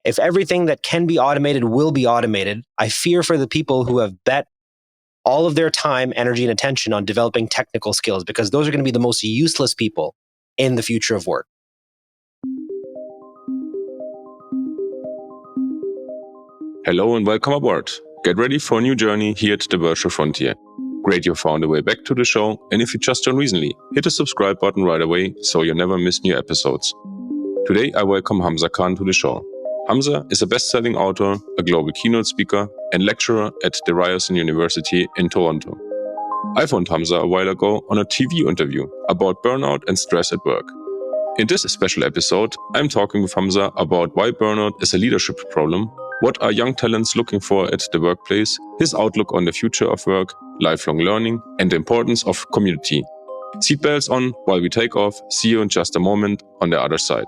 if everything that can be automated will be automated, I fear for the people who have bet all of their time, energy, and attention on developing technical skills, because those are going to be the most useless people in the future of work. Hello and welcome aboard. Get ready for a new journey here at the Virtual Frontier. Great you found a way back to the show, and if you just joined recently, hit the subscribe button right away so you never miss new episodes. Today I welcome Hamza Khan to the show. Hamza is a best-selling author, a global keynote speaker, and lecturer at the Ryerson University in Toronto. I found Hamza a while ago on a TV interview about burnout and stress at work. In this special episode, I'm talking with Hamza about why burnout is a leadership problem, what are young talents looking for at the workplace, his outlook on the future of work, lifelong learning, and the importance of community. Seatbelts on while we take off. See you in just a moment on the other side.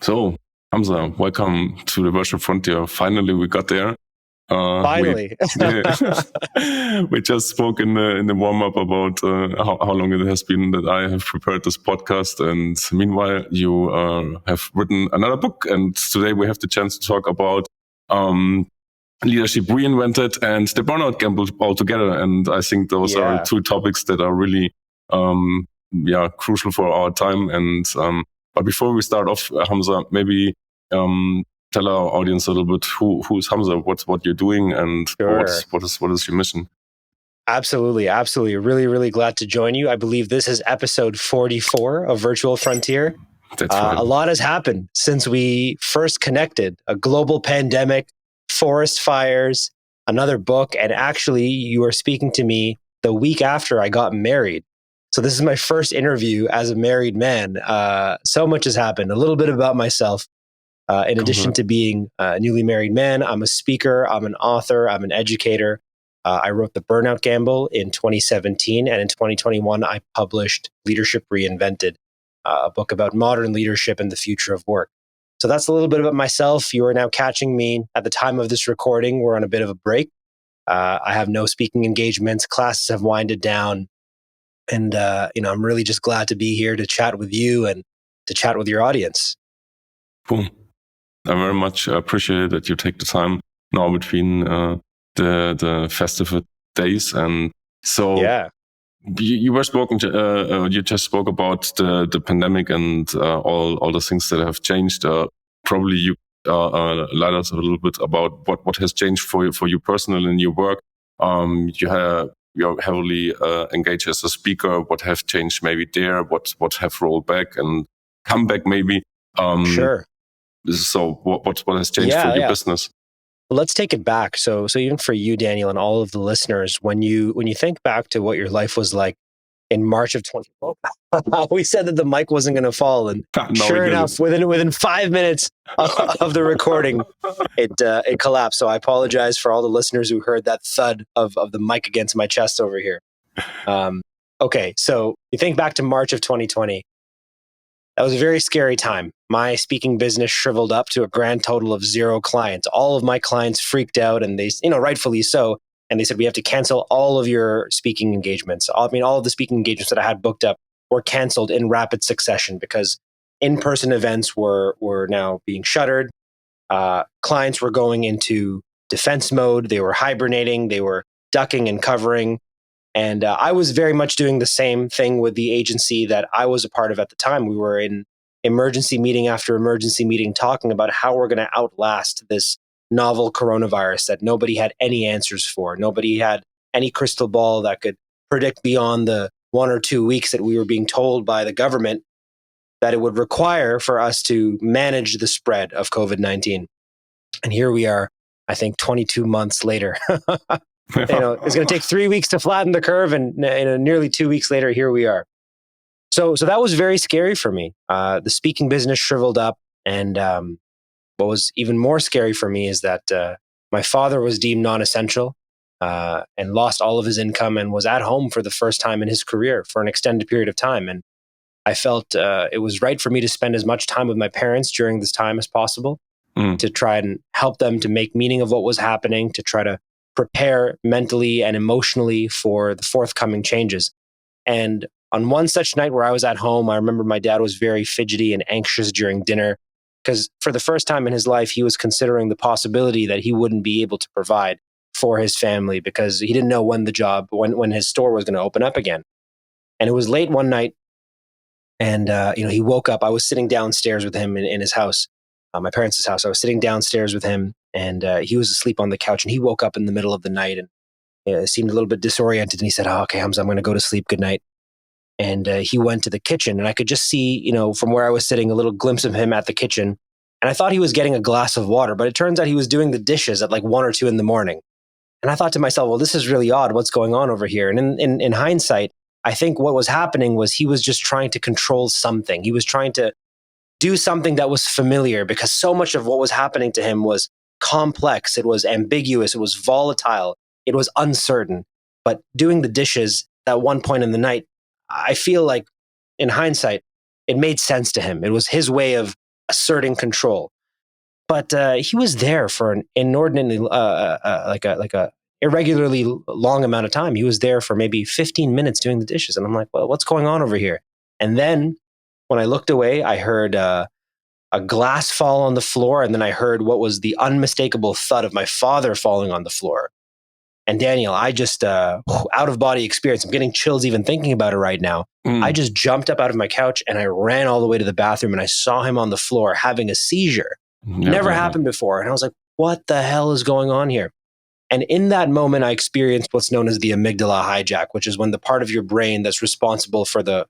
So, Hamza, welcome to the Virtual Frontier. Finally, we got there. Finally. We just spoke in the warm-up about how long it has been that I have prepared this podcast. And meanwhile, you have written another book. And today we have the chance to talk about leadership reinvented and the burnout gamble all together. And I think those are two topics that are really crucial for our time. And but before we start off, Hamza, maybe tell our audience a little bit who's Hamza, what you're doing, and what is your mission. Absolutely. Really, really glad to join you. I believe this is episode 44 of Virtual Frontier. That's right. A lot has happened since we first connected. A global pandemic, forest fires, another book, and actually you were speaking to me the week after I got married. So this is my first interview as a married man. So much has happened. A little bit about myself. In addition to being a newly married man, I'm a speaker, I'm an author, I'm an educator. I wrote The Burnout Gamble in 2017, and in 2021, I published Leadership Reinvented, a book about modern leadership and the future of work. So that's a little bit about myself. You are now catching me at the time of this recording. We're on a bit of a break. I have no speaking engagements. Classes have winded down. And, I'm really just glad to be here to chat with you and to chat with your audience. Cool. I very much appreciate that you take the time now between the festive days. And so you were spoken to, you just spoke about the pandemic and all the things that have changed. Probably you light us a little bit about what has changed for you personally in your work. You're heavily engaged as a speaker. What have changed maybe there? What have rolled back and come back maybe? Sure. So what has changed for your business? Well, let's take it back. So even for you, Daniel, and all of the listeners, when you think back to what your life was like in March of 2012, we said that the mic wasn't going to fall, and sure enough, within 5 minutes of the recording, it collapsed. So I apologize for all the listeners who heard that thud of the mic against my chest over here. Okay, so you think back to March of 2020. That was a very scary time. My speaking business shriveled up to a grand total of 0 clients. All of my clients freaked out, and they, rightfully so. And they said, we have to cancel all of your speaking engagements. All of the speaking engagements that I had booked up were canceled in rapid succession because in-person events were now being shuttered. Clients were going into defense mode. They were hibernating. They were ducking and covering. And I was very much doing the same thing with the agency that I was a part of at the time. We were in emergency meeting after emergency meeting talking about how we're going to outlast this novel coronavirus that nobody had any answers for. Nobody had any crystal ball that could predict beyond the 1 or 2 weeks that we were being told by the government that it would require for us to manage the spread of COVID-19. And here we are, I think 22 months later. It's going to take 3 weeks to flatten the curve, and nearly 2 weeks later, here we are. So that was very scary for me. The speaking business shriveled up, and what was even more scary for me is that my father was deemed non-essential and lost all of his income and was at home for the first time in his career for an extended period of time. And I felt it was right for me to spend as much time with my parents during this time as possible, to try and help them to make meaning of what was happening, to try to prepare mentally and emotionally for the forthcoming changes. And on one such night where I was at home, I remember my dad was very fidgety and anxious during dinner because for the first time in his life, he was considering the possibility that he wouldn't be able to provide for his family because he didn't know when his store was going to open up again. And it was late one night, and he woke up. I was sitting downstairs with him in his house, my parents' house. I was sitting downstairs with him, and he was asleep on the couch. And he woke up in the middle of the night and seemed a little bit disoriented. And he said, "Oh, okay, Hamza, I'm going to go to sleep. Good night." And he went to the kitchen, and I could just see, from where I was sitting, a little glimpse of him at the kitchen. And I thought he was getting a glass of water, but it turns out he was doing the dishes at like 1 or 2 in the morning. And I thought to myself, well, this is really odd. What's going on over here? And in hindsight, I think what was happening was he was just trying to control something. He was trying to do something that was familiar because so much of what was happening to him was complex. It was ambiguous. It was volatile. It was uncertain. But doing the dishes at one point in the night, I feel like in hindsight, it made sense to him. It was his way of asserting control. But he was there for an inordinately, like a irregularly long amount of time. He was there for maybe 15 minutes doing the dishes. And I'm like, well, what's going on over here? And then when I looked away, I heard a glass fall on the floor. And then I heard what was the unmistakable thud of my father falling on the floor. And Daniel, I just, out of body experience, I'm getting chills even thinking about it right now. I just jumped up out of my couch and I ran all the way to the bathroom and I saw him on the floor having a seizure. Never happened before. And I was like, what the hell is going on here? And in that moment, I experienced what's known as the amygdala hijack, which is when the part of your brain that's responsible for the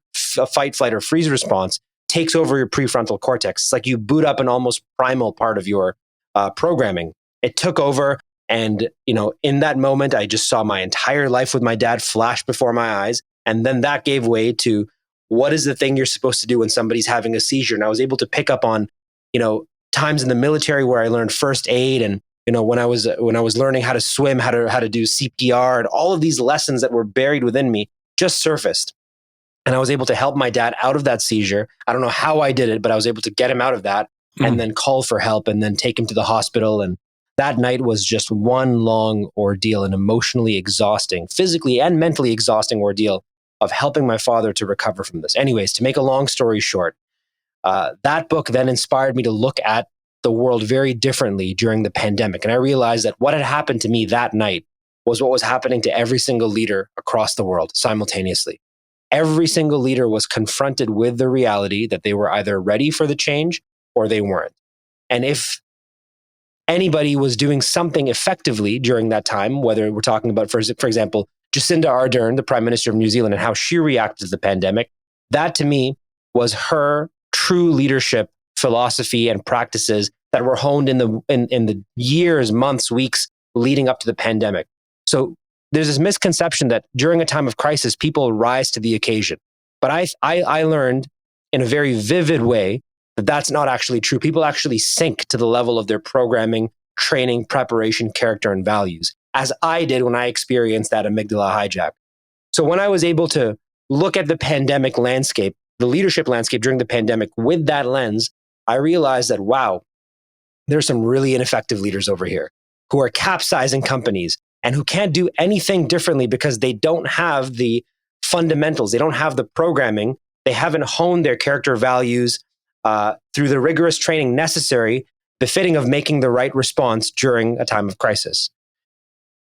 fight, flight, or freeze response takes over your prefrontal cortex. It's like you boot up an almost primal part of your programming. It took over. And, in that moment, I just saw my entire life with my dad flash before my eyes. And then that gave way to what is the thing you're supposed to do when somebody's having a seizure? And I was able to pick up on, times in the military where I learned first aid and, when I was learning how to swim, how to do CPR, and all of these lessons that were buried within me just surfaced. And I was able to help my dad out of that seizure. I don't know how I did it, but I was able to get him out of that and then call for help and then take him to the hospital. And that night was just one long ordeal, an emotionally exhausting, physically and mentally exhausting ordeal of helping my father to recover from this. Anyways, to make a long story short, that book then inspired me to look at the world very differently during the pandemic. And I realized that what had happened to me that night was what was happening to every single leader across the world simultaneously. Every single leader was confronted with the reality that they were either ready for the change or they weren't. And if anybody was doing something effectively during that time, whether we're talking about, for example, Jacinda Ardern, the Prime Minister of New Zealand, and how she reacted to the pandemic, that to me was her true leadership philosophy and practices that were honed in the years, months, weeks leading up to the pandemic. So there's this misconception that during a time of crisis, people rise to the occasion. But I learned in a very vivid way that that's not actually true. People actually sink to the level of their programming, training, preparation, character, and values, as I did when I experienced that amygdala hijack. So when I was able to look at the pandemic landscape, the leadership landscape during the pandemic with that lens, I realized that, wow, there's some really ineffective leaders over here who are capsizing companies and who can't do anything differently because they don't have the fundamentals. They don't have the programming. They haven't honed their character values through the rigorous training necessary, befitting of making the right response during a time of crisis.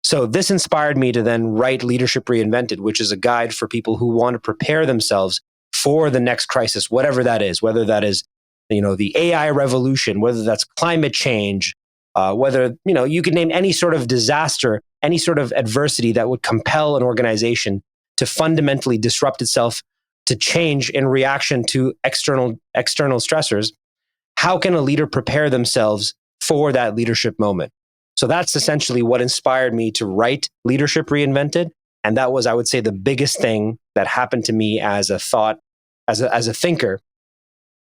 So this inspired me to then write Leadership Reinvented, which is a guide for people who want to prepare themselves for the next crisis, whatever that is, whether that is, the AI revolution, whether that's climate change, whether, you could name any sort of disaster, any sort of adversity that would compel an organization to fundamentally disrupt itself, to change in reaction to external stressors. How can a leader prepare themselves for that leadership moment? So that's essentially what inspired me to write Leadership Reinvented. And that was, I would say, the biggest thing that happened to me as a thought, as a thinker,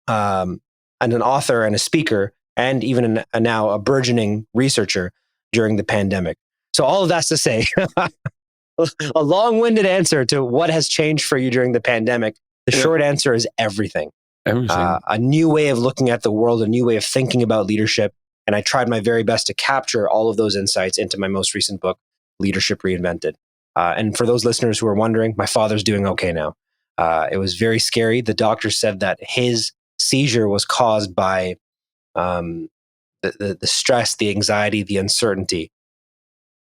and an author and a speaker, and even now a burgeoning researcher during the pandemic. So all of that's to say, a long-winded answer to what has changed for you during the pandemic. The short answer is everything. Everything. A new way of looking at the world, a new way of thinking about leadership. And I tried my very best to capture all of those insights into my most recent book, Leadership Reinvented. And for those listeners who are wondering, my father's doing okay now. It was very scary. The doctor said that his seizure was caused by the stress, the anxiety, the uncertainty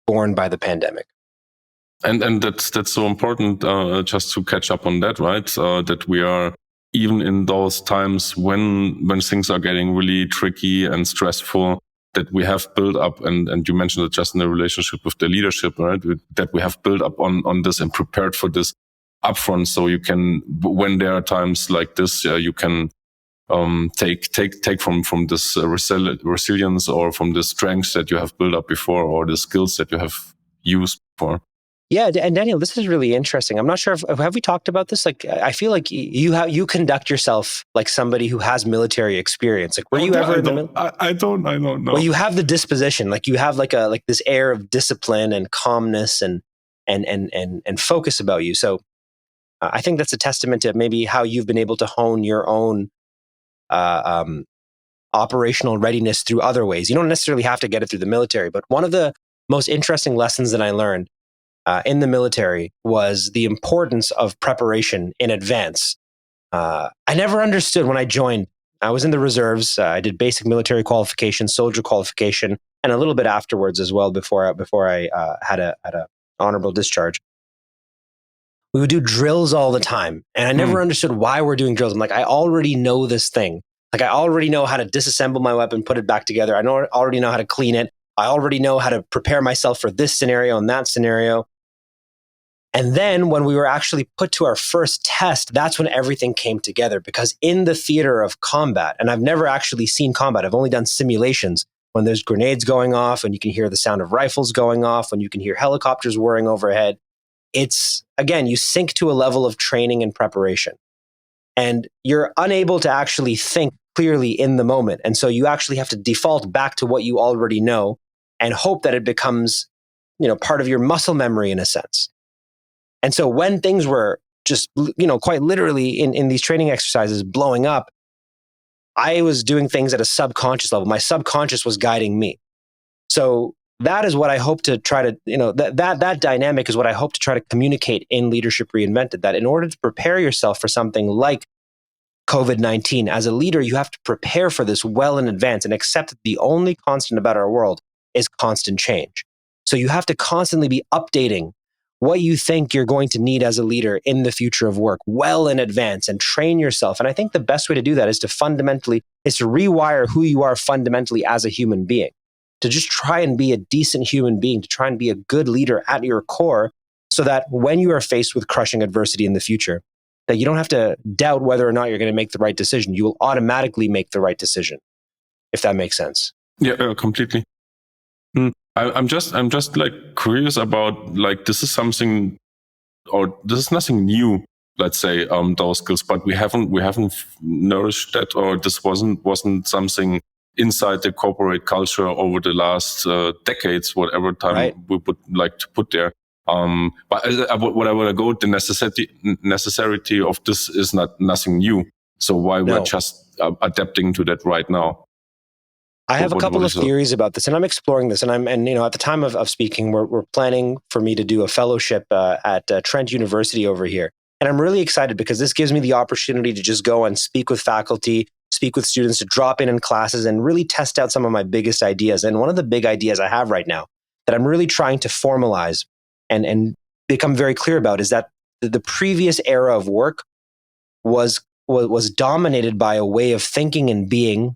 born by the pandemic. And that's so important, just to catch up on that, right? That we are, even in those times when things are getting really tricky and stressful, that we have built up, and you mentioned it just in the relationship with the leadership, right? That we have built up on this and prepared for this upfront, so you can, when there are times like this, you can take from this resilience, or from the strengths that you have built up before, or the skills that you have used before. Yeah, and Daniel, this is really interesting. I'm not sure if have we talked about this. Like, I feel like you conduct yourself like somebody who has military experience. Like, were you ever in the military? I don't know. Well, you have the disposition. Like, you have like this air of discipline and calmness and focus about you. So, I think that's a testament to maybe how you've been able to hone your own operational readiness through other ways. You don't necessarily have to get it through the military, but one of the most interesting lessons that I learned in the military was the importance of preparation in advance. I never understood when I joined. I was in the reserves. I did basic military qualification, soldier qualification, and a little bit afterwards as well before I had a honorable discharge. We would do drills all the time, and I never understood why we're doing drills. I'm like, I already know this thing. Like, I already know how to disassemble my weapon, put it back together. Already know how to clean it. I already know how to prepare myself for this scenario and that scenario. And then when we were actually put to our first test, that's when everything came together. Because in the theater of combat, and I've never actually seen combat, I've only done simulations, when there's grenades going off and you can hear the sound of rifles going off, when you can hear helicopters whirring overhead, it's, again, you sink to a level of training and preparation. And you're unable to actually think clearly in the moment. And so you actually have to default back to what you already know and hope that it becomes, part of your muscle memory in a sense. And so when things were just, quite literally in these training exercises blowing up, I was doing things at a subconscious level. My subconscious was guiding me. So that is what I hope to try to, that dynamic is what I hope to try to communicate in Leadership Reinvented, that in order to prepare yourself for something like COVID-19, as a leader, you have to prepare for this well in advance and accept that the only constant about our world is constant change. So you have to constantly be updating what you think you're going to need as a leader in the future of work well in advance, and train yourself. And I think the best way to do that is to rewire who you are fundamentally as a human being, to just try and be a decent human being, to try and be a good leader at your core, so that when you are faced with crushing adversity in the future, that you don't have to doubt whether or not you're going to make the right decision. You will automatically make the right decision, if that makes sense. Yeah, completely. I'm just like curious about, like, this is something, or this is nothing new, let's say, those skills, but we haven't nourished that, or this wasn't something inside the corporate culture over the last decades, whatever time we would like to put there. But what I want to go, the necessity of this is nothing new. So why we're just adapting to that right now? I have a couple of theories about this, and I'm exploring this. And at the time of speaking, we're planning for me to do a fellowship at Trent University over here. And I'm really excited because this gives me the opportunity to just go and speak with faculty, speak with students, to drop in classes and really test out some of my biggest ideas. And one of the big ideas I have right now that I'm really trying to formalize and become very clear about is that the previous era of work was dominated by a way of thinking and being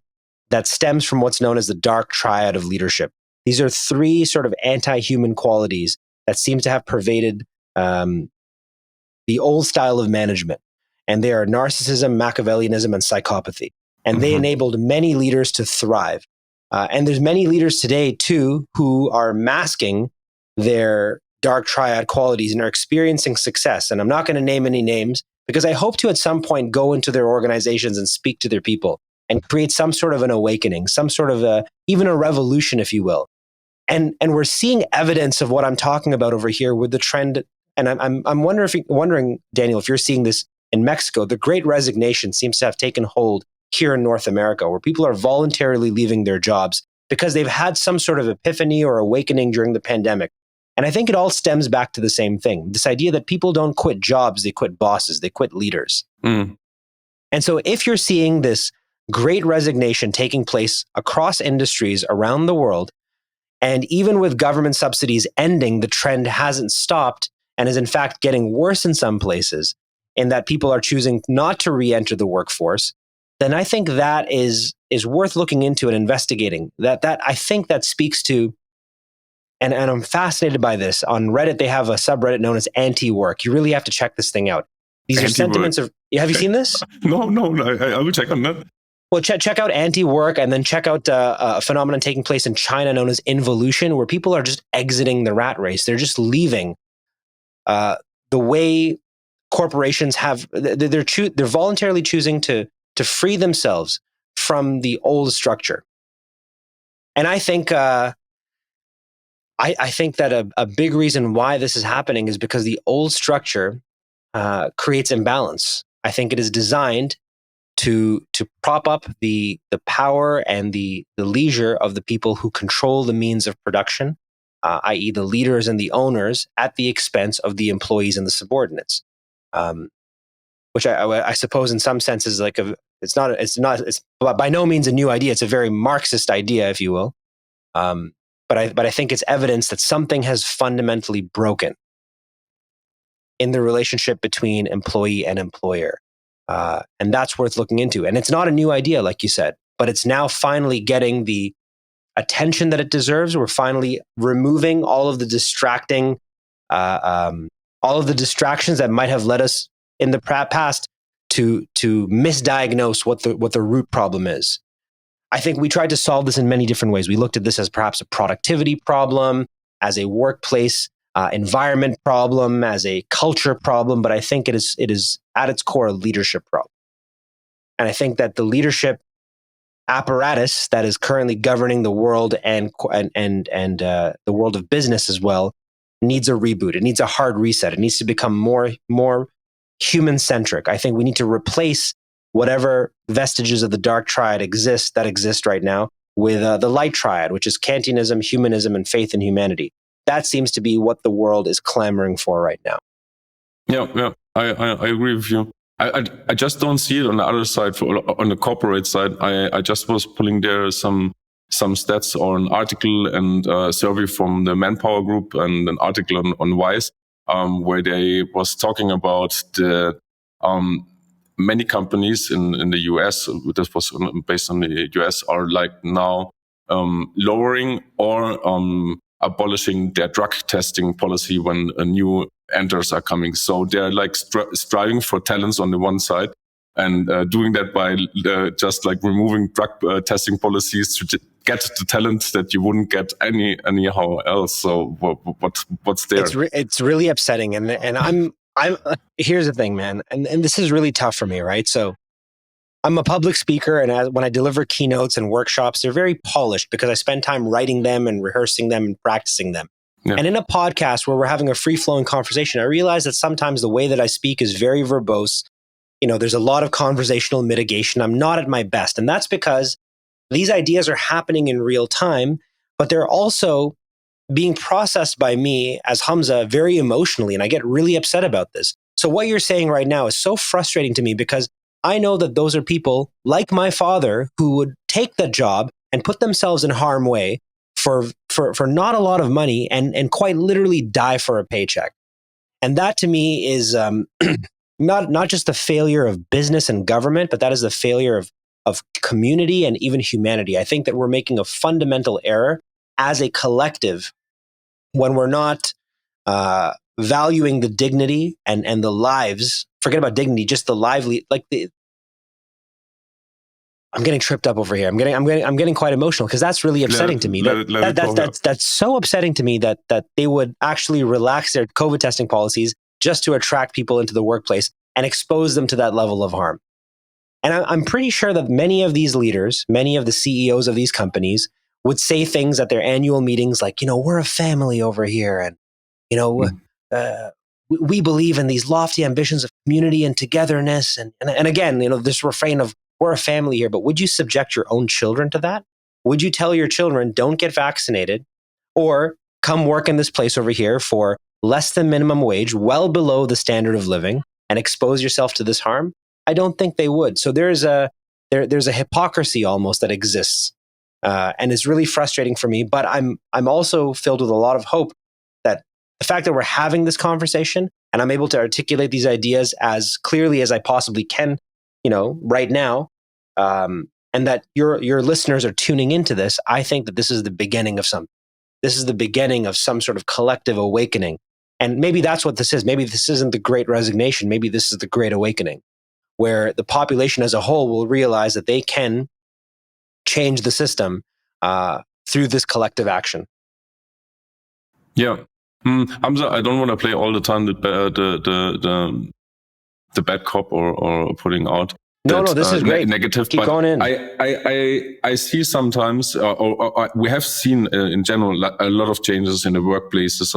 that stems from what's known as the dark triad of leadership. These are three sort of anti-human qualities that seem to have pervaded the old style of management. And they are narcissism, Machiavellianism, and psychopathy. And they enabled many leaders to thrive. And there's many leaders today, too, who are masking their dark triad qualities and are experiencing success. And I'm not going to name any names, because I hope to at some point go into their organizations and speak to their people and create some sort of an awakening, some sort of even a revolution, if you will. And we're seeing evidence of what I'm talking about over here with the trend. And I'm wondering, Daniel, if you're seeing this in Mexico, the Great Resignation seems to have taken hold here in North America, where people are voluntarily leaving their jobs because they've had some sort of epiphany or awakening during the pandemic. And I think it all stems back to the same thing, this idea that people don't quit jobs, they quit bosses, they quit leaders. Mm. And so if you're seeing this Great Resignation taking place across industries around the world, and even with government subsidies ending, the trend hasn't stopped and is in fact getting worse in some places, in that people are choosing not to re-enter the workforce, then I think that is worth looking into and investigating. That I think that speaks to, and I'm fascinated by this. On Reddit, they have a subreddit known as anti-work. You really have to check this thing out. These are sentiments of, have you seen this? No, I will check on that. Well, check out anti-work, and then check out a phenomenon taking place in China known as involution, where people are just exiting the rat race. They're just leaving the way corporations have. They're voluntarily choosing to free themselves from the old structure. And I think I think that a big reason why this is happening is because the old structure creates imbalance. I think it is designed to prop up the power and the leisure of the people who control the means of production, i.e. the leaders and the owners, at the expense of the employees and the subordinates. Which I suppose in some sense is like it's by no means a new idea. It's a very Marxist idea, if you will. But I think it's evidence that something has fundamentally broken in the relationship between employee and employer. And that's worth looking into. And it's not a new idea, like you said, but it's now finally getting the attention that it deserves. We're finally removing all of the distractions that might have led us in the past to misdiagnose what the root problem is. I think we tried to solve this in many different ways. We looked at this as perhaps a productivity problem, as a workplace environment problem, as a culture problem, but I think it is at its core a leadership problem. And I think that the leadership apparatus that is currently governing the world and the world of business as well needs a reboot. It needs a hard reset. It needs to become more human-centric. I think we need to replace whatever vestiges of the dark triad exist right now with the light triad, which is Kantianism, humanism, and faith in humanity. That seems to be what the world is clamoring for right now. Yeah, I agree with you. I just don't see it on the other side, on the corporate side. I just was pulling there some stats or an article and a survey from the Manpower Group and an article on Wise, where they was talking about the many companies in the US, this was based on the US, are like now lowering or abolishing their drug testing policy when new enters are coming. So they're like striving for talents on the one side and doing that by just like removing drug testing policies to get the talent that you wouldn't get anyhow else. So what's there? It's really upsetting. And I'm here's the thing, man. And this is really tough for me, right? So I'm a public speaker, and when I deliver keynotes and workshops, they're very polished because I spend time writing them and rehearsing them and practicing them. Yeah. And in a podcast where we're having a free-flowing conversation, I realize that sometimes the way that I speak is very verbose. There's a lot of conversational mitigation. I'm not at my best. And that's because these ideas are happening in real time, but they're also being processed by me as Hamza very emotionally. And I get really upset about this. So what you're saying right now is so frustrating to me because I know that those are people like my father who would take the job and put themselves in harm's way for not a lot of money and quite literally die for a paycheck. And that to me is not just the failure of business and government, but that is the failure of community and even humanity. I think that we're making a fundamental error as a collective when we're not valuing the dignity and the lives. Forget about dignity, just the lively, I'm getting tripped up over here. I'm getting quite emotional because that's really upsetting to me. That's so upsetting to me that they would actually relax their COVID testing policies just to attract people into the workplace and expose them to that level of harm. And I'm pretty sure that many of these leaders, many of the CEOs of these companies would say things at their annual meetings like, we're a family over here. And, we believe in these lofty ambitions of community and togetherness. And again, this refrain of we're a family here, but would you subject your own children to that? Would you tell your children, don't get vaccinated or come work in this place over here for less than minimum wage, well below the standard of living, and expose yourself to this harm? I don't think they would. So there's a hypocrisy almost that exists. And it's really frustrating for me, but I'm also filled with a lot of hope that the fact that we're having this conversation and I'm able to articulate these ideas as clearly as I possibly can, right now, and that your listeners are tuning into this, I think that this is the beginning of something. This is the beginning of some sort of collective awakening. And maybe that's what this is. Maybe this isn't the Great Resignation. Maybe this is the Great Awakening, where the population as a whole will realize that they can change the system through this collective action. Yeah. Hamza, I don't want to play all the time the bad cop or putting out No, this is great. Negative. Keep going in. I see sometimes, or we have seen in general a lot of changes in the workplaces.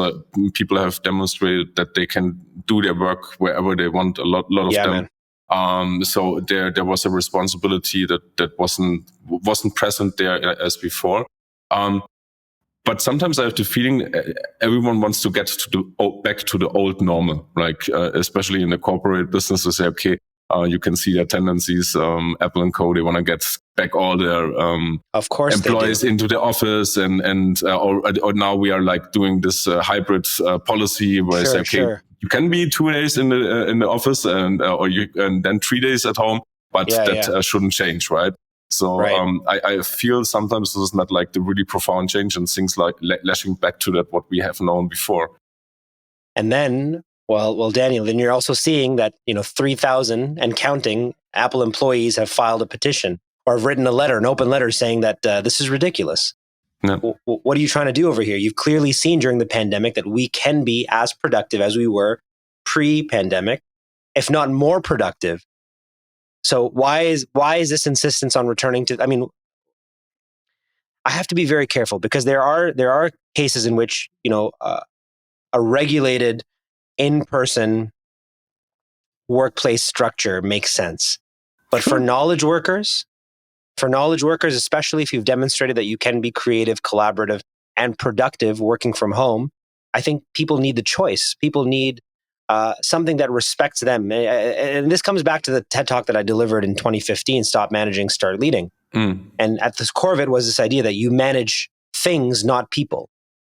People have demonstrated that they can do their work wherever they want. A lot of them. Man. So there was a responsibility that wasn't present there as before. But sometimes I have the feeling everyone wants to get back to the old normal, like especially in the corporate businesses. Okay, you can see their tendencies. Apple and Co. They want to get back all their of course employees into the office, or now we are like doing this hybrid policy where I say, okay, you can be 2 days in the office and then 3 days at home, but that shouldn't change, right? So I feel sometimes this is not like the really profound change and things like lashing back to that what we have known before. And then, well, Daniel, then you're also seeing that 3,000 and counting Apple employees have filed a petition or have written an open letter saying that this is ridiculous. Yeah. What are you trying to do over here? You've clearly seen during the pandemic that we can be as productive as we were pre-pandemic, if not more productive. So why is this insistence on returning to? I mean, I have to be very careful because there are cases in which a regulated in-person workplace structure makes sense, but for knowledge workers, especially if you've demonstrated that you can be creative, collaborative, and productive working from home, I think people need the choice. People need something that respects them. And this comes back to the TED Talk that I delivered in 2015, Stop Managing, Start Leading. And at the core of it was this idea that you manage things, not people.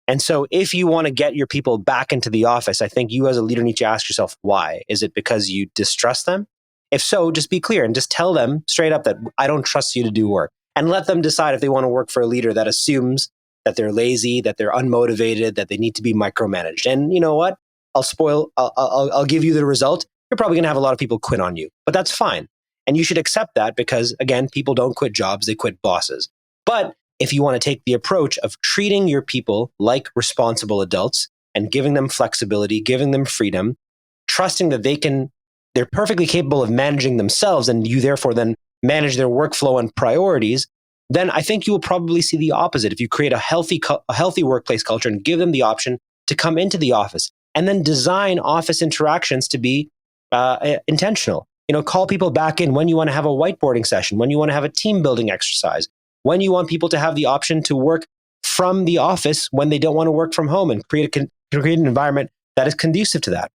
And so if you want to get your people back into the office, I think you as a leader need to ask yourself, why? Is it because you distrust them? If so, just be clear and just tell them straight up that I don't trust you to do work. And let them decide if they want to work for a leader that assumes that they're lazy, that they're unmotivated, that they need to be micromanaged. And you know what? I'll give you the result. You're probably going to have a lot of people quit on you, but that's fine. And you should accept that because, again, people don't quit jobs, they quit bosses. But if you want to take the approach of treating your people like responsible adults and giving them flexibility, giving them freedom, trusting that they're perfectly capable of managing themselves and you therefore then manage their workflow and priorities, then I think you will probably see the opposite. If you create a healthy workplace culture and give them the option to come into the office and then design office interactions to be intentional. Call people back in when you want to have a whiteboarding session, when you want to have a team building exercise, when you want people to have the option to work from the office when they don't want to work from home, and create an environment that is conducive to that.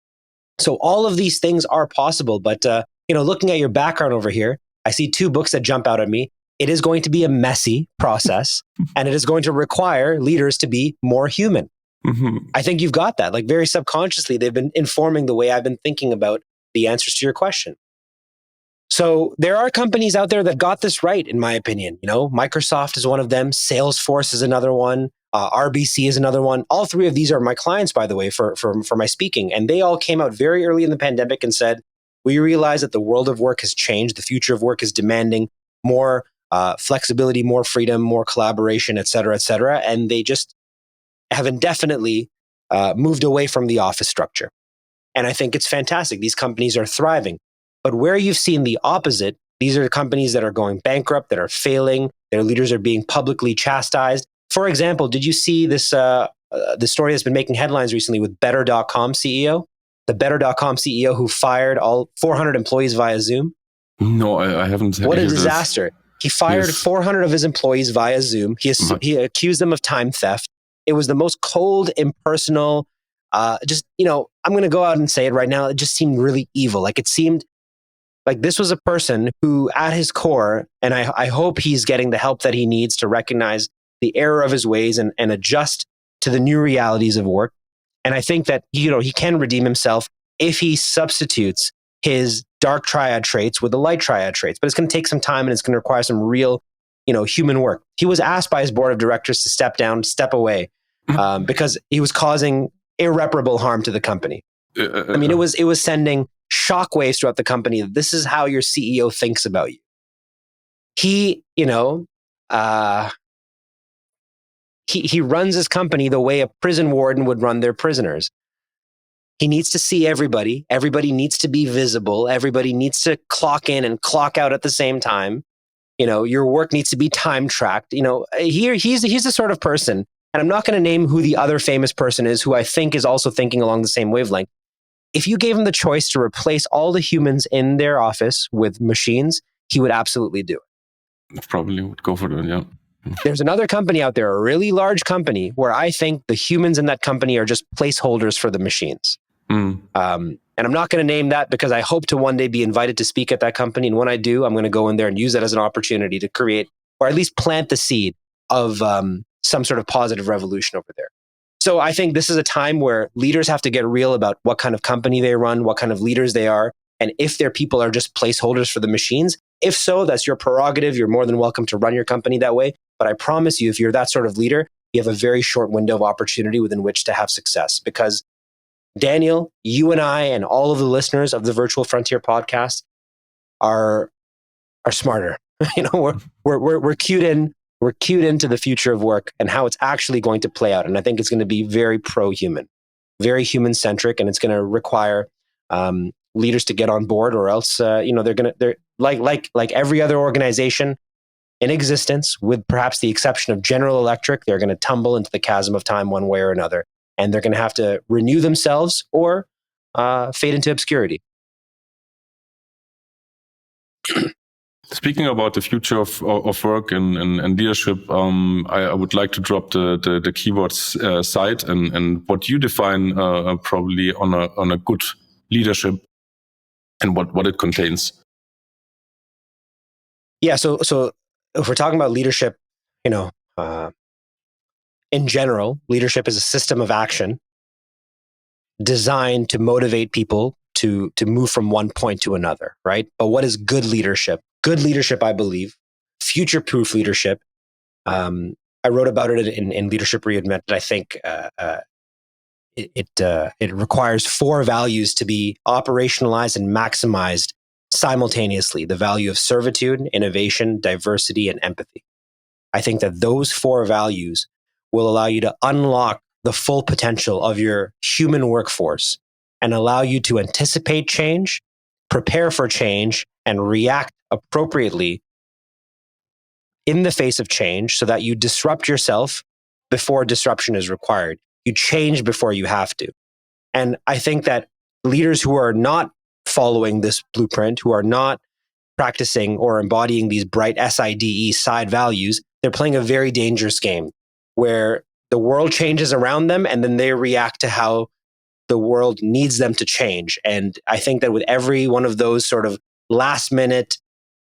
So all of these things are possible. But looking at your background over here, I see 2 books that jump out at me. It is going to be a messy process, and it is going to require leaders to be more human. Mm-hmm. I think you've got that. Like very subconsciously, they've been informing the way I've been thinking about the answers to your question. So there are companies out there that got this right, in my opinion. Microsoft is one of them. Salesforce is another one. RBC is another one. All 3 of these are my clients, by the way, for my speaking. And they all came out very early in the pandemic and said, we realize that the world of work has changed. The future of work is demanding more flexibility, more freedom, more collaboration, et cetera, et cetera. And they just have indefinitely moved away from the office structure. And I think it's fantastic. These companies are thriving. But where you've seen the opposite, these are companies that are going bankrupt, that are failing, their leaders are being publicly chastised. For example, did you see this the story that's been making headlines recently with Better.com CEO? the Better.com CEO who fired all 400 employees via Zoom? No, I haven't. What a disaster. He fired Yes. 400 of his employees via Zoom. He accused them of time theft. It was the most cold, impersonal, I'm going to go out and say it right now. It just seemed really evil. Like it seemed like this was a person who at his core, and I hope he's getting the help that he needs to recognize the error of his ways and adjust to the new realities of work. And I think that, he can redeem himself if he substitutes his dark triad traits with the light triad traits. But it's going to take some time and it's going to require some real, human work. He was asked by his board of directors to step down, step away, because he was causing irreparable harm to the company. I mean, it was sending shockwaves throughout the company. This is how your CEO thinks about you. He runs his company the way a prison warden would run their prisoners. He needs to see everybody. Everybody needs to be visible. Everybody needs to clock in and clock out at the same time. Your work needs to be time tracked. He's the sort of person, and I'm not going to name who the other famous person is who I think is also thinking along the same wavelength. If you gave him the choice to replace all the humans in their office with machines, he would absolutely do it. Probably would go for it, yeah. There's another company out there, a really large company, where I think the humans in that company are just placeholders for the machines. And I'm not going to name that because I hope to one day be invited to speak at that company. And when I do, I'm going to go in there and use that as an opportunity to create, or at least plant the seed of some sort of positive revolution over there. So I think this is a time where leaders have to get real about what kind of company they run, what kind of leaders they are, and if their people are just placeholders for the machines. If so, that's your prerogative. You're more than welcome to run your company that way. But I promise you, if you're that sort of leader, you have a very short window of opportunity within which to have success. Because Daniel, you and I and all of the listeners of the Virtual Frontier podcast are smarter. We're cued in. We're cued into the future of work and how it's actually going to play out. And I think it's going to be very pro-human, very human-centric, and it's going to require leaders to get on board, or else they're like every other organization in existence, with perhaps the exception of General Electric, they're going to tumble into the chasm of time one way or another, and they're going to have to renew themselves or fade into obscurity. Speaking about the future of work and leadership, I would like to drop the keywords side and what you define probably on a good leadership and what it contains. Yeah. So if we're talking about leadership, in general, leadership is a system of action designed to motivate people to move from one point to another, right? But what is good leadership? Good leadership, I believe, future-proof leadership. I wrote about it in Leadership Reinvented. I think it requires 4 values to be operationalized and maximized simultaneously: the value of servitude, innovation, diversity, and empathy. I think that those 4 values will allow you to unlock the full potential of your human workforce and allow you to anticipate change, prepare for change, and react appropriately in the face of change so that you disrupt yourself before disruption is required. You change before you have to. And I think that leaders who are not following this blueprint, who are not practicing or embodying these bright SIDE side values, they're playing a very dangerous game where the world changes around them and then they react to how the world needs them to change. And I think that with every one of those sort of last minute,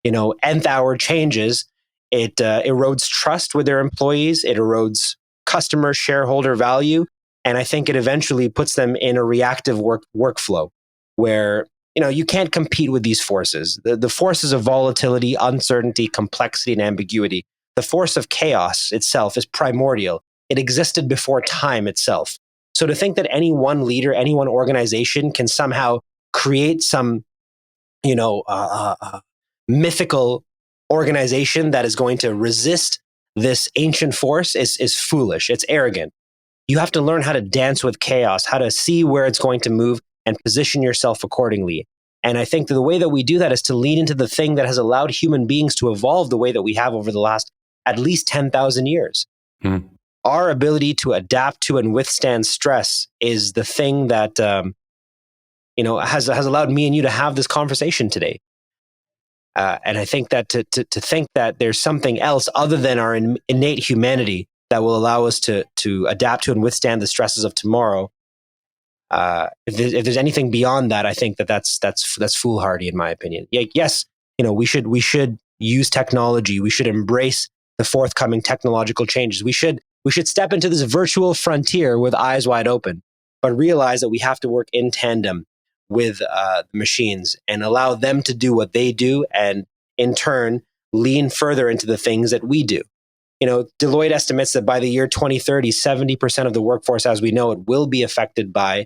nth hour changes, it erodes trust with their employees. It erodes customer shareholder value. And I think it eventually puts them in a reactive workflow where, you can't compete with these forces. The forces of volatility, uncertainty, complexity, and ambiguity. The force of chaos itself is primordial. It existed before time itself. So to think that any one leader, any one organization can somehow create some, mythical organization that is going to resist this ancient force is foolish. It's arrogant. You have to learn how to dance with chaos, how to see where it's going to move and position yourself accordingly. And I think that the way that we do that is to lean into the thing that has allowed human beings to evolve the way that we have over the last at least 10,000 years. Our ability to adapt to and withstand stress is the thing that has allowed me and you to have this conversation today. And I think that to think that there's something else other than our innate humanity that will allow us to adapt to and withstand the stresses of tomorrow. If there's anything beyond that, I think that's foolhardy, in my opinion. Yes, we should use technology. We should embrace the forthcoming technological changes. We should step into this virtual frontier with eyes wide open, but realize that we have to work in tandem with the machines and allow them to do what they do, and in turn lean further into the things that we do. Deloitte estimates that by the year 2030, 70% of the workforce as we know it will be affected by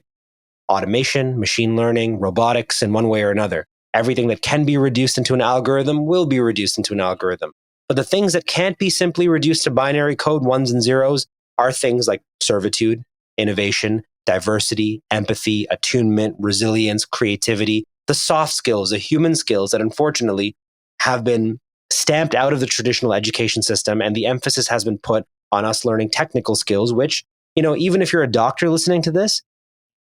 automation, machine learning, robotics in one way or another. Everything that can be reduced into an algorithm will be reduced into an algorithm. But the things that can't be simply reduced to binary code, ones and zeros, are things like servitude, innovation, diversity, empathy, attunement, resilience, creativity, the soft skills, the human skills that unfortunately have been stamped out of the traditional education system, and the emphasis has been put on us learning technical skills, which, even if you're a doctor listening to this,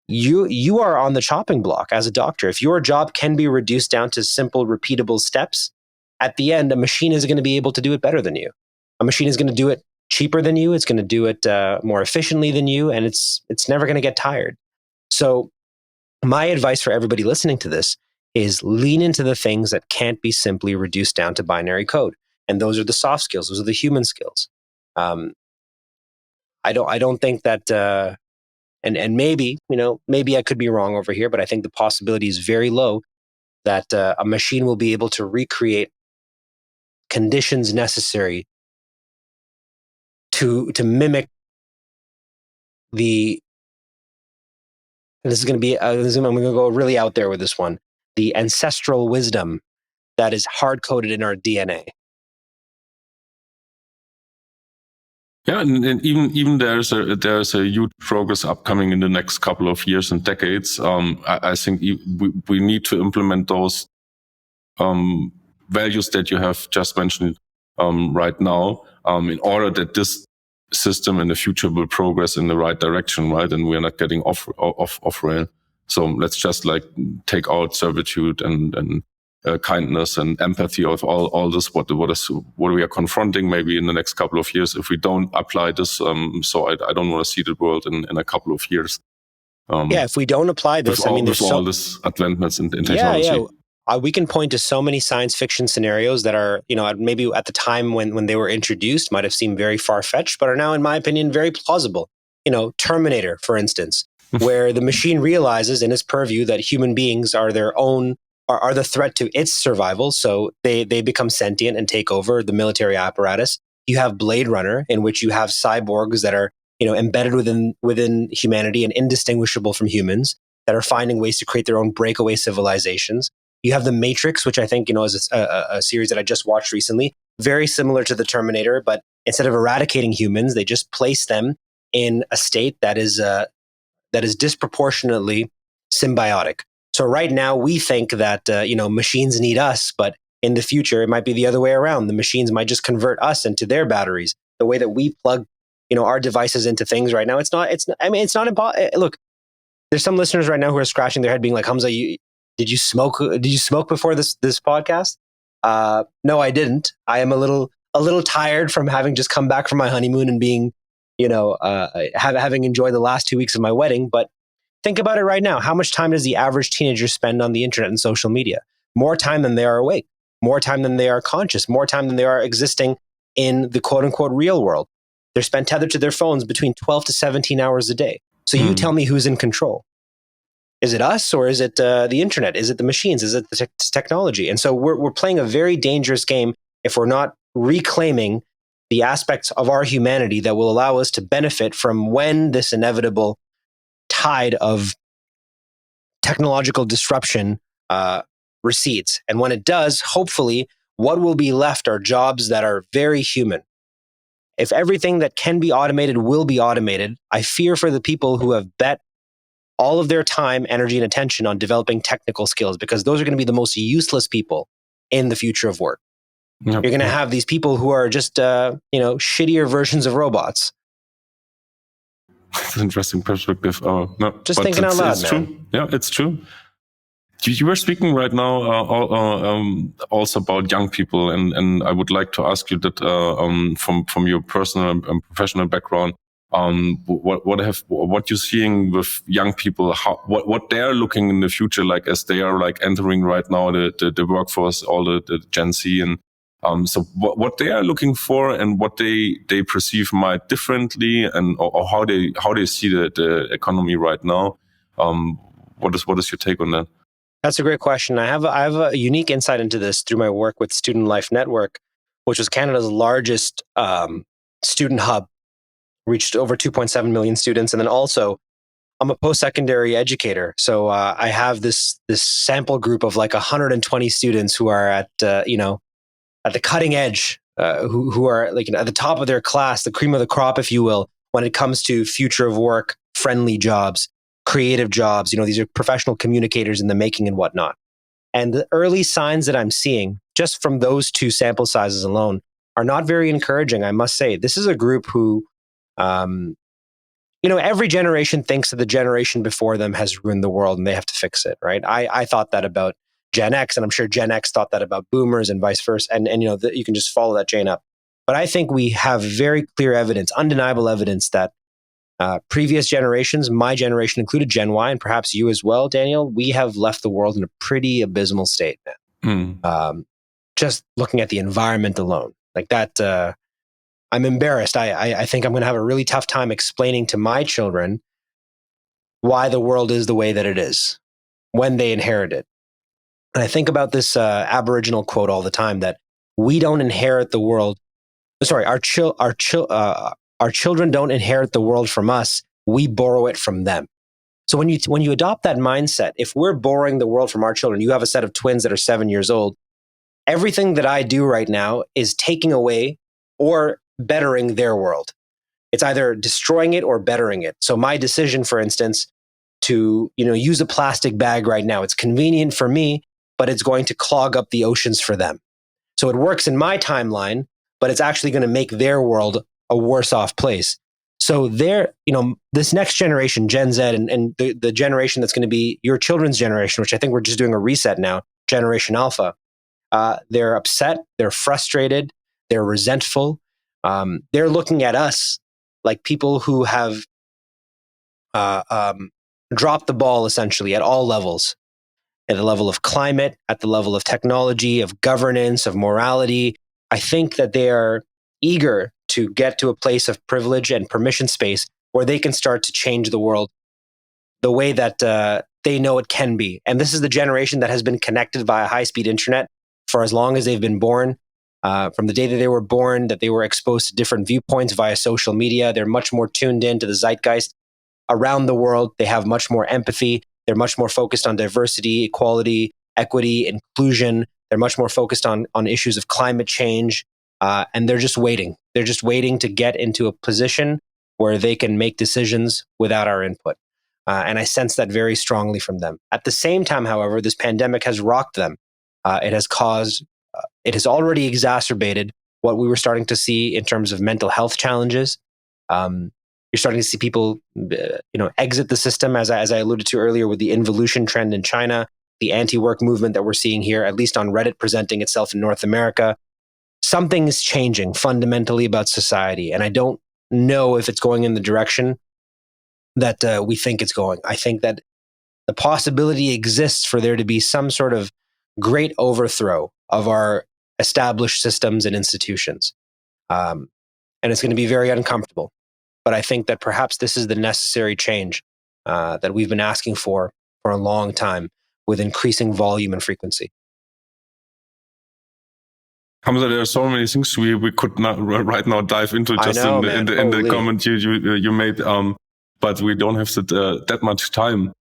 you are on the chopping block as a doctor. If your job can be reduced down to simple, repeatable steps, at the end, a machine is going to be able to do it better than you. A machine is going to do it cheaper than you. It's going to do it more efficiently than you, and it's never going to get tired. So my advice for everybody listening to this is lean into the things that can't be simply reduced down to binary code. And those are the soft skills. Those are the human skills. I don't think that, and maybe I could be wrong over here, but I think the possibility is very low that a machine will be able to recreate conditions necessary to mimic the. And this is going to be. I'm going to go really out there with this one. The ancestral wisdom that is hard coded in our DNA. Yeah, and even there's a huge progress upcoming in the next couple of years and decades. I think we need to implement those values that you have just mentioned right now in order that this system in the future will progress in the right direction, right? And we're not getting off rail. So let's just take out servitude and kindness and empathy of all this. What we are confronting maybe in the next couple of years if we don't apply this. So I don't want to see the world in a couple of years. If we don't apply this, there's all this advancements in technology. We can point to so many science fiction scenarios that are, maybe at the time when they were introduced might have seemed very far-fetched, but are now, in my opinion, very plausible. Terminator, for instance, where the machine realizes in its purview that human beings are the threat to its survival. So they become sentient and take over the military apparatus. You have Blade Runner, in which you have cyborgs that are, embedded within humanity and indistinguishable from humans, that are finding ways to create their own breakaway civilizations. You have The Matrix, which I think, is a series that I just watched recently, very similar to the Terminator, but instead of eradicating humans, they just place them in a state that is disproportionately symbiotic. So right now we think that, machines need us, but in the future, it might be the other way around. The machines might just convert us into their batteries. The way that we plug, our devices into things right now, it's not impossible. Look, there's some listeners right now who are scratching their head being like, Hamza, did you smoke before this podcast? No, I didn't. I am a little tired from having just come back from my honeymoon and being, having enjoyed the last 2 weeks of my wedding. But think about it right now. How much time does the average teenager spend on the internet and social media? More time than they are awake, more time than they are conscious, more time than they are existing in the quote unquote real world. They're spent tethered to their phones between 12 to 17 hours a day. So you tell me who's in control. Is it us, or is it the internet? Is it the machines? Is it the technology? And so we're playing a very dangerous game if we're not reclaiming the aspects of our humanity that will allow us to benefit from when this inevitable tide of technological disruption recedes. And when it does, hopefully, what will be left are jobs that are very human. If everything that can be automated will be automated, I fear for the people who have bet all of their time, energy, and attention on developing technical skills, because those are going to be the most useless people in the future of work. Yep. You're going to have these people who are just, shittier versions of robots. That's an interesting perspective. Just thinking out loud, it's man. True. Yeah, it's true. You were speaking right now also about young people, and I would like to ask you that from your personal and professional background, what you're seeing with young people, what they're looking in the future, like as they are like entering right now the workforce, all the Gen Z, and so what they are looking for and what they perceive might differently, and or how they see the economy right now. What is your take on that? That's a great question. I have a unique insight into this through my work with Student Life Network, which was Canada's largest student hub, reached over 2.7 million students. And then also, I'm a post-secondary educator. So I have this sample group of like 120 students who are at at the cutting edge, who are like at the top of their class, the cream of the crop, if you will, when it comes to future of work, friendly jobs, creative jobs. These are professional communicators in the making and whatnot. And the early signs that I'm seeing just from those two sample sizes alone are not very encouraging, I must say. This is a group who, every generation thinks that the generation before them has ruined the world and they have to fix it, right? I thought that about Gen X, and I'm sure Gen X thought that about boomers and vice versa. And you can just follow that chain up. But I think we have very clear evidence, undeniable evidence that previous generations, my generation included, Gen Y, and perhaps you as well, Daniel, we have left the world in a pretty abysmal state now. Just looking at the environment alone, like that, I'm embarrassed. I think I'm going to have a really tough time explaining to my children why the world is the way that it is when they inherit it. And I think about this Aboriginal quote all the time that we don't inherit the world. Sorry, our children don't inherit the world from us. We borrow it from them. So when you adopt that mindset, if we're borrowing the world from our children, you have a set of twins that are 7 years old. Everything that I do right now is taking away or bettering their world. It's either destroying it or bettering it. So my decision, for instance, to use a plastic bag right now, it's convenient for me, but it's going to clog up the oceans for them. So it works in my timeline, but it's actually going to make their world a worse off place. So this next generation, Gen Z, and the generation that's going to be your children's generation, which I think we're just doing a reset now, Generation Alpha, they're upset, they're frustrated, they're resentful. They're looking at us like people who have dropped the ball essentially at all levels, at the level of climate, at the level of technology, of governance, of morality. I think that they are eager to get to a place of privilege and permission space where they can start to change the world the way that they know it can be. And this is the generation that has been connected via high-speed internet for as long as they've been born. From the day that they were born, that they were exposed to different viewpoints via social media. They're much more tuned in to the zeitgeist around the world. They have much more empathy. They're much more focused on diversity, equality, equity, inclusion. They're much more focused on issues of climate change. And they're just waiting. They're just waiting to get into a position where they can make decisions without our input. And I sense that very strongly from them. At the same time, however, this pandemic has rocked them. It has already exacerbated what we were starting to see in terms of mental health challenges. You're starting to see people, exit the system, as I alluded to earlier, with the involution trend in China, the anti-work movement that we're seeing here, at least on Reddit, presenting itself in North America. Something is changing fundamentally about society, and I don't know if it's going in the direction that we think it's going. I think that the possibility exists for there to be some sort of great overthrow of our established systems and institutions. And it's going to be very uncomfortable. But I think that perhaps this is the necessary change that we've been asking for a long time, with increasing volume and frequency. Hamza, there are so many things we could not right now dive into just in the comment you made, but we don't have that much time.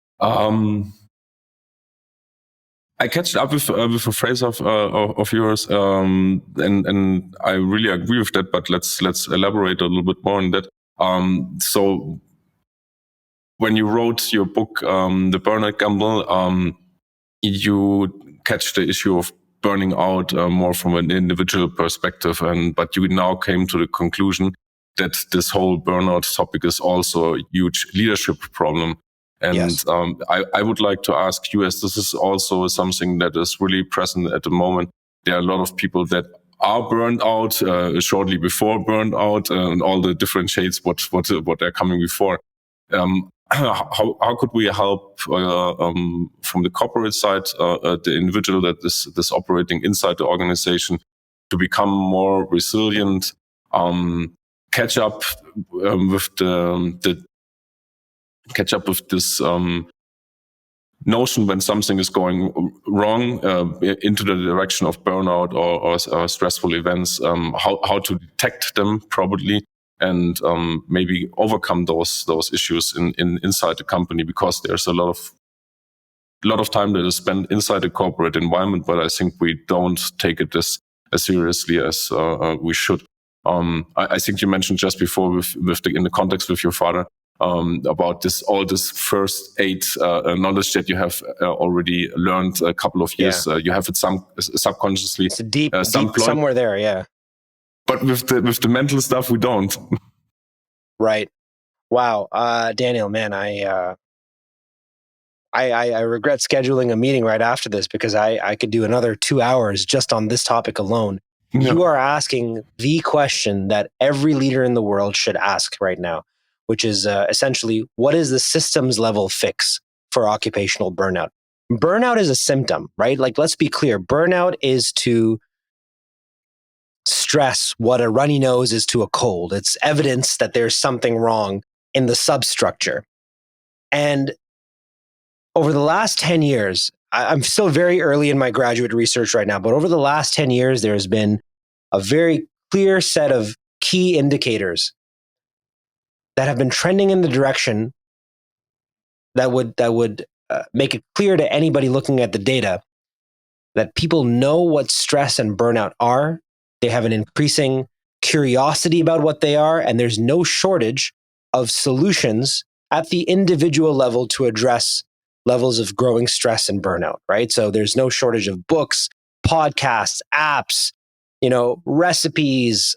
I catched up with a phrase of yours, and I really agree with that. But let's elaborate a little bit more on that. So when you wrote your book, The Burnout Gamble, you catch the issue of burning out more from an individual perspective, but you now came to the conclusion that this whole burnout topic is also a huge leadership problem. And Yes. I would like to ask you, as this is also something that is really present at the moment, there are a lot of people that are burned out shortly before burned out, and all the different shades what they're coming before. How could we help from the corporate side the individual that is operating inside the organization to become more resilient, catch up with catch up with this notion when something is going wrong into the direction of burnout or stressful events, how to detect them probably, and maybe overcome those issues inside the company, because there's a lot of time that is spent inside the corporate environment, but I think we don't take it as seriously as we should. I think you mentioned just before in the context with your father, about all this first aid knowledge that you have already learned a couple of years. You have it subconsciously. It's deep somewhere there, yeah. But with the mental stuff, we don't. Right. Wow, Daniel, man, I regret scheduling a meeting right after this, because I could do another 2 hours just on this topic alone. Yeah. You are asking the question that every leader in the world should ask right now, which is essentially, what is the systems level fix for occupational burnout? Burnout is a symptom, right? Like, let's be clear. Burnout is to stress what a runny nose is to a cold. It's evidence that there's something wrong in the substructure. And over the last 10 years, I'm still very early in my graduate research right now, but over the last 10 years, there has been a very clear set of key indicators that have been trending in the direction that would make it clear to anybody looking at the data that people know what stress and burnout are. They have an increasing curiosity about what they are, and there's no shortage of solutions at the individual level to address levels of growing stress and burnout, right? So there's no shortage of books, podcasts, apps, recipes,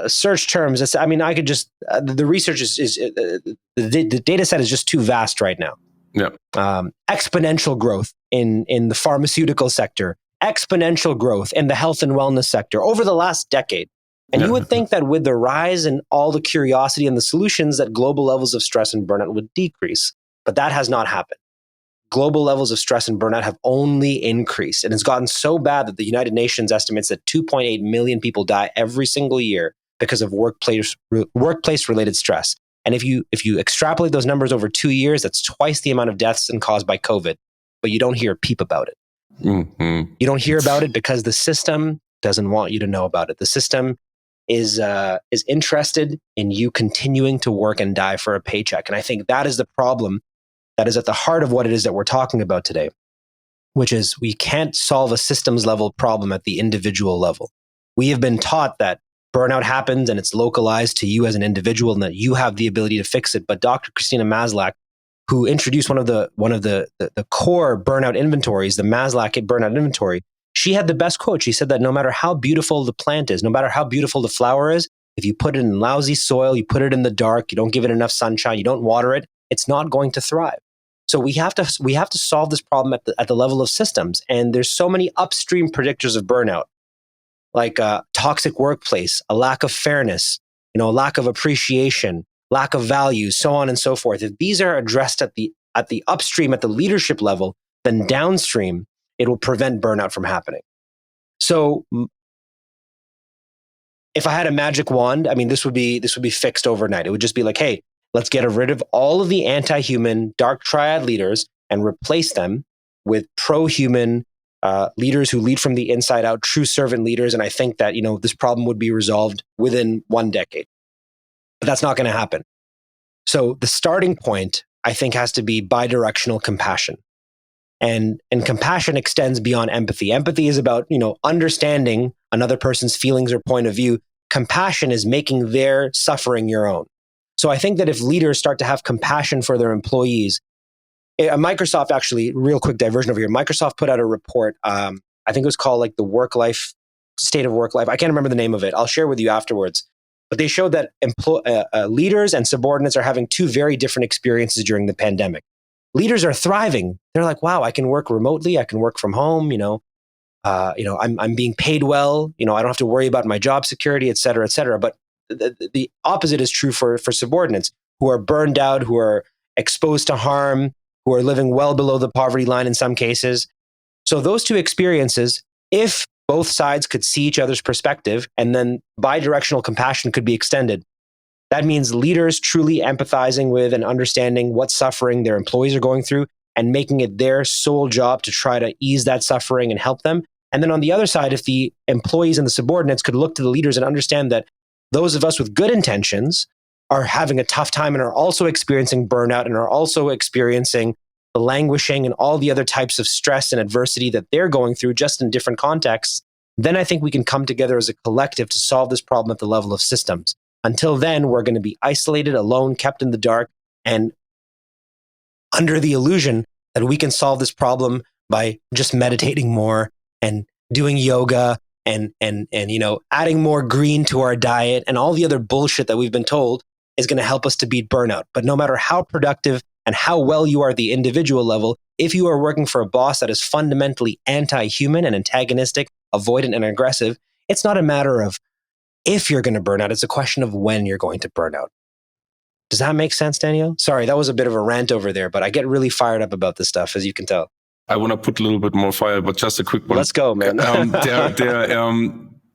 search terms. I mean, I could just, the research the data set is just too vast right now. Yeah. Exponential growth in the pharmaceutical sector, exponential growth in the health and wellness sector over the last decade. And you would think that with the rise in all the curiosity and the solutions, that global levels of stress and burnout would decrease. But that has not happened. Global levels of stress and burnout have only increased. And it's gotten so bad that the United Nations estimates that 2.8 million people die every single year because of workplace-related stress. And if you extrapolate those numbers over 2 years, that's twice the amount of deaths caused by COVID. But you don't hear a peep about it. Mm-hmm. You don't hear about it because the system doesn't want you to know about it. The system is interested in you continuing to work and die for a paycheck. And I think that is the problem that is at the heart of what it is that we're talking about today, which is we can't solve a systems level problem at the individual level. We have been taught that burnout happens and it's localized to you as an individual and that you have the ability to fix it. But Dr. Christina Maslach, who introduced one of the core burnout inventories, the Maslach burnout inventory, she had the best quote. She said that no matter how beautiful the plant is, no matter how beautiful the flower is, if you put it in lousy soil, you put it in the dark, you don't give it enough sunshine, you don't water it, it's not going to thrive. So we have to solve this problem at the level of systems. And there's so many upstream predictors of burnout, like a toxic workplace, a lack of fairness, a lack of appreciation, lack of values, so on and so forth. If these are addressed at the upstream, at the leadership level, then downstream, it will prevent burnout from happening. So if I had a magic wand, I mean, this would be fixed overnight. It would just be like, hey, let's get rid of all of the anti-human dark triad leaders and replace them with pro-human leaders who lead from the inside out, true servant leaders. And I think that, this problem would be resolved within 1 decade. But that's not going to happen. So the starting point, I think, has to be bidirectional compassion. And compassion extends beyond empathy. Empathy is about, understanding another person's feelings or point of view. Compassion is making their suffering your own. So I think that if leaders start to have compassion for their employees, Microsoft, actually, real quick diversion over here, Microsoft put out a report, I think it was called like the state of work life. I can't remember the name of it. I'll share with you afterwards. But they showed that leaders and subordinates are having two very different experiences during the pandemic. leaders are thriving. They're like, wow, I can work remotely. I can work from home. I'm being paid well. I don't have to worry about my job security, et cetera, et cetera. But the opposite is true for subordinates who are burned out, who are exposed to harm, who are living well below the poverty line in some cases. So those two experiences, if both sides could see each other's perspective and then bidirectional compassion could be extended, that means leaders truly empathizing with and understanding what suffering their employees are going through and making it their sole job to try to ease that suffering and help them. And then on the other side, if the employees and the subordinates could look to the leaders and understand that those of us with good intentions are having a tough time and are also experiencing burnout and are also experiencing the languishing and all the other types of stress and adversity that they're going through just in different contexts, then I think we can come together as a collective to solve this problem at the level of systems. Until then, we're going to be isolated, alone, kept in the dark, and under the illusion that we can solve this problem by just meditating more and doing yoga and adding more green to our diet and all the other bullshit that we've been told is going to help us to beat burnout. But no matter how productive and how well you are at the individual level, if you are working for a boss that is fundamentally anti-human and antagonistic, avoidant and aggressive, it's not a matter of if you're going to burn out, it's a question of when you're going to burn out. Does that make sense, Daniel? Sorry, that was a bit of a rant over there, but I get really fired up about this stuff, as you can tell. I want to put a little bit more fire, but just a quick one. Let's go, man.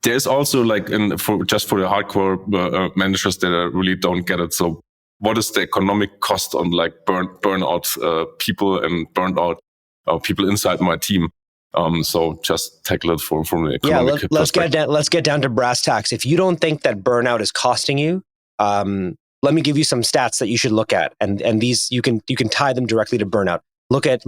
There's also for the hardcore managers that really don't get it. So what is the economic cost on burnout people and burned out people inside my team? So just tackle it from the economic perspective. Let's get down to brass tacks. If you don't think that burnout is costing you, let me give you some stats that you should look at, and these you can tie them directly to burnout. Look at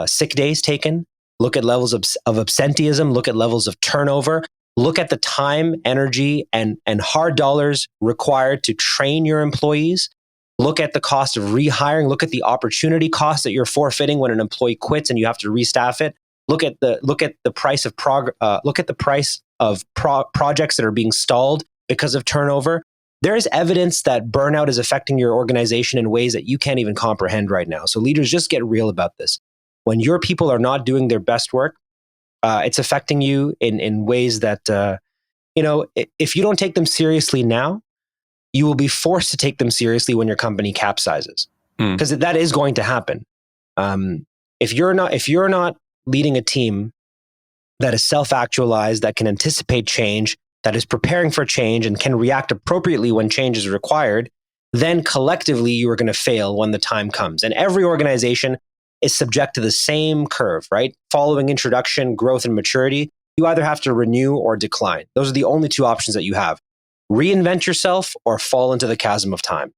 sick days taken. Look at levels of absenteeism. Look at levels of turnover. Look at the time, energy, and hard dollars required to train your employees. Look at the cost of rehiring. Look at the opportunity cost that you're forfeiting when an employee quits and you have to restaff it. Look at the price of projects that are being stalled because of turnover. There is evidence that burnout is affecting your organization in ways that you can't even comprehend right now. So leaders, just get real about this. When your people are not doing their best work, it's affecting you in ways that, if you don't take them seriously now, you will be forced to take them seriously when your company capsizes, because that is going to happen. If you're not leading a team that is self-actualized, that can anticipate change, that is preparing for change and can react appropriately when change is required, then collectively you are going to fail when the time comes. And every organization is subject to the same curve, right? Following introduction, growth, and maturity, you either have to renew or decline. Those are the only two options that you have. Reinvent yourself or fall into the chasm of time.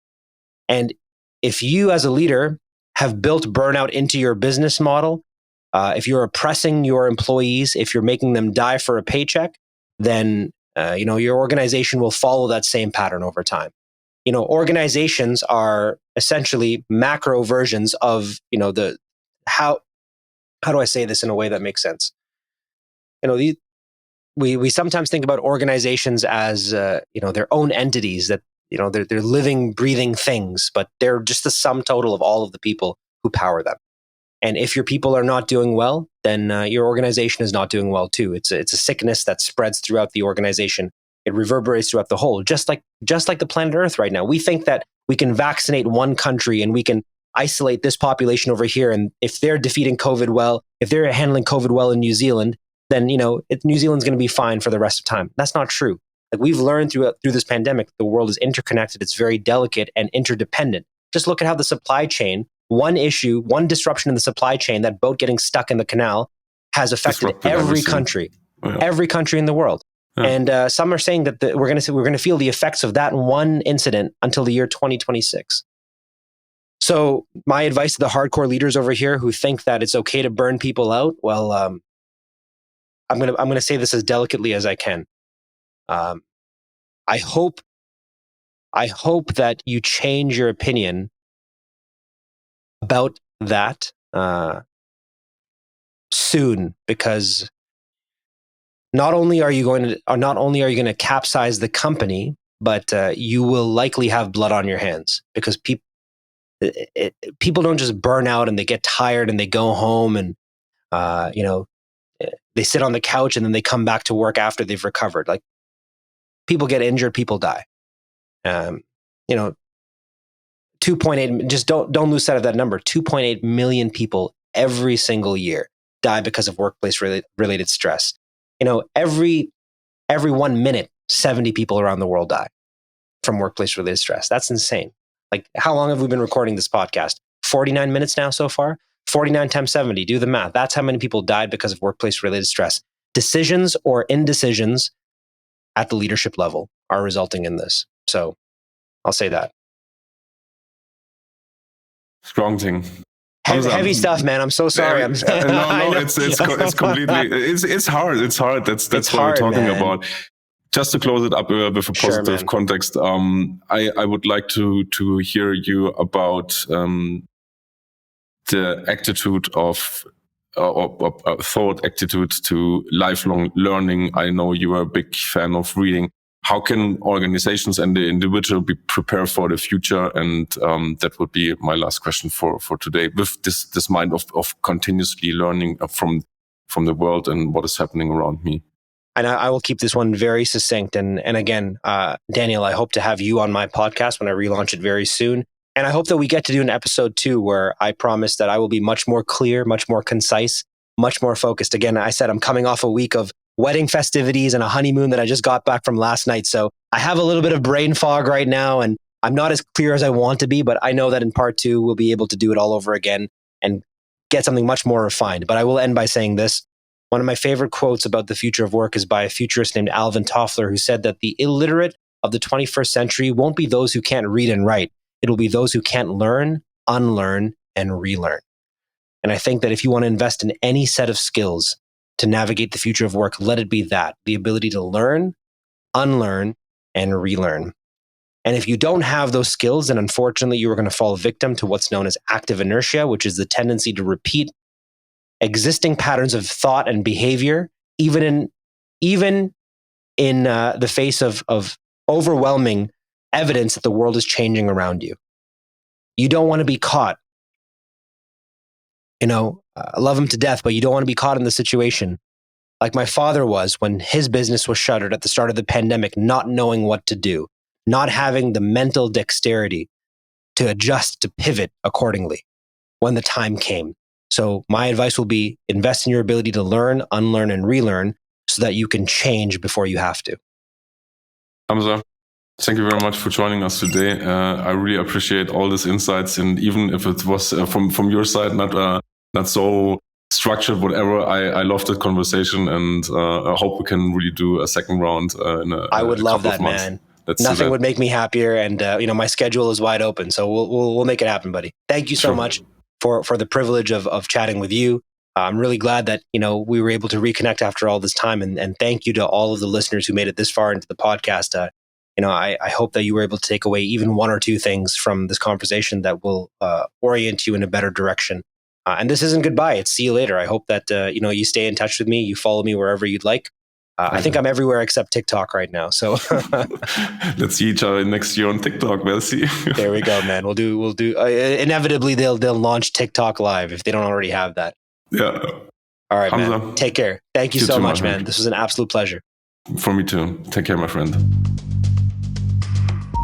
And if you as a leader have built burnout into your business model, if you're oppressing your employees, if you're making them die for a paycheck, then your organization will follow that same pattern over time. Organizations are essentially macro versions of how do I say this in a way that makes sense? We sometimes think about organizations as their own entities that they're living, breathing things, but they're just the sum total of all of the people who power them. And if your people are not doing well, then your organization is not doing well too. It's a sickness that spreads throughout the organization. It reverberates throughout the whole, just like the planet Earth right now. We think that we can vaccinate one country and we can isolate this population over here. And if they're defeating COVID well, if they're handling COVID well in New Zealand, then New Zealand's going to be fine for the rest of time. That's not true. Like we've learned through this pandemic, the world is interconnected. It's very delicate and interdependent. Just look at how the supply chain, one issue, one disruption in the supply chain, that boat getting stuck in the canal, has affected every country, every country in the world. Yeah. And some are saying that we're going to feel the effects of that one incident until the year 2026. So my advice to the hardcore leaders over here who think that it's okay to burn people out, well, I'm going to say this as delicately as I can. I hope that you change your opinion about that soon, because not only are you going to capsize the company, but you will likely have blood on your hands, because People don't just burn out and they get tired and they go home and, they sit on the couch and then they come back to work after they've recovered. Like, people get injured, people die. 2.8, just don't lose sight of that number. 2.8 million people every single year die because of workplace related stress. Every 1 minute, 70 people around the world die from workplace related stress. That's insane. Like, how long have we been recording this podcast? 49 minutes now so far? 49 times 70, do the math. That's how many people died because of workplace related stress. Decisions or indecisions at the leadership level are resulting in this. So I'll say that. Strong thing. Heavy stuff, man. I'm so sorry. No, it's completely. It's hard. It's hard. That's what we're talking about. Just to close it up with a positive context, I would like to hear you about the attitude of thought attitude to lifelong learning. I know you are a big fan of reading. How can organizations and the individual be prepared for the future? And that would be my last question for today, with this mind of continuously learning from the world and what is happening around me. And I will keep this one very succinct. And again, Daniel, I hope to have you on my podcast when I relaunch it very soon. And I hope that we get to do an episode 2 where I promise that I will be much more clear, much more concise, much more focused. Again, I said I'm coming off a week of wedding festivities and a honeymoon that I just got back from last night. So I have a little bit of brain fog right now and I'm not as clear as I want to be, but I know that in part 2, we'll be able to do it all over again and get something much more refined. But I will end by saying this. One of my favorite quotes about the future of work is by a futurist named Alvin Toffler, who said that the illiterate of the 21st century won't be those who can't read and write. It will be those who can't learn, unlearn, and relearn. And I think that if you want to invest in any set of skills to navigate the future of work, let it be that, the ability to learn, unlearn, and relearn. And if you don't have those skills, then unfortunately, you are going to fall victim to what's known as active inertia, which is the tendency to repeat existing patterns of thought and behavior, even in the face of overwhelming evidence that the world is changing around you. You don't want to be caught. I love him to death, but you don't want to be caught in the situation like my father was when his business was shuttered at the start of the pandemic, not knowing what to do, not having the mental dexterity to adjust, to pivot accordingly when the time came. So my advice will be invest in your ability to learn, unlearn, and relearn so that you can change before you have to. Hamza, thank you very much for joining us today. I really appreciate all these insights, and even if it was from your side not so structured, whatever, I loved that conversation, and I hope we can really do a second round. I would love that, man. Nothing would make me happier, and my schedule is wide open, so we'll make it happen, buddy. Thank you so much for the privilege of chatting with you. I'm really glad that we were able to reconnect after all this time, and thank you to all of the listeners who made it this far into the podcast. I hope that you were able to take away even one or two things from this conversation that will orient you in a better direction. And this isn't goodbye; it's see you later. I hope that you stay in touch with me, you follow me wherever you'd like. I think I'm everywhere except TikTok right now. So let's see each other next year on TikTok. We'll see. There we go, man. We'll do. Inevitably, they'll launch TikTok Live if they don't already have that. Yeah. All right, Hamza, man. Take care. Thank you so much, man. This was an absolute pleasure. For me too. Take care, my friend.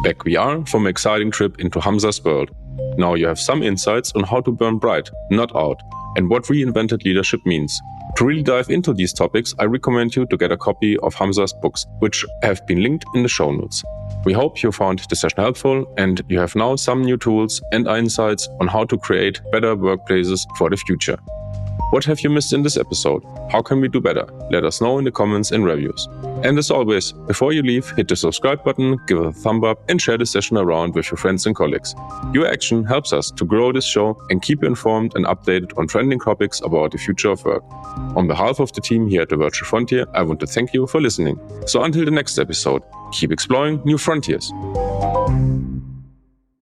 Back we are from an exciting trip into Hamza's world. Now you have some insights on how to burn bright, not out, and what reinvented leadership means. To really dive into these topics, I recommend you to get a copy of Hamza's books, which have been linked in the show notes. We hope you found this session helpful and you have now some new tools and insights on how to create better workplaces for the future. What have you missed in this episode? How can we do better? Let us know in the comments and reviews. And as always, before you leave, hit the subscribe button, give it a thumb up, and share the session around with your friends and colleagues. Your action helps us to grow this show and keep you informed and updated on trending topics about the future of work. On behalf of the team here at the Virtual Frontier, I want to thank you for listening. So until the next episode, keep exploring new frontiers.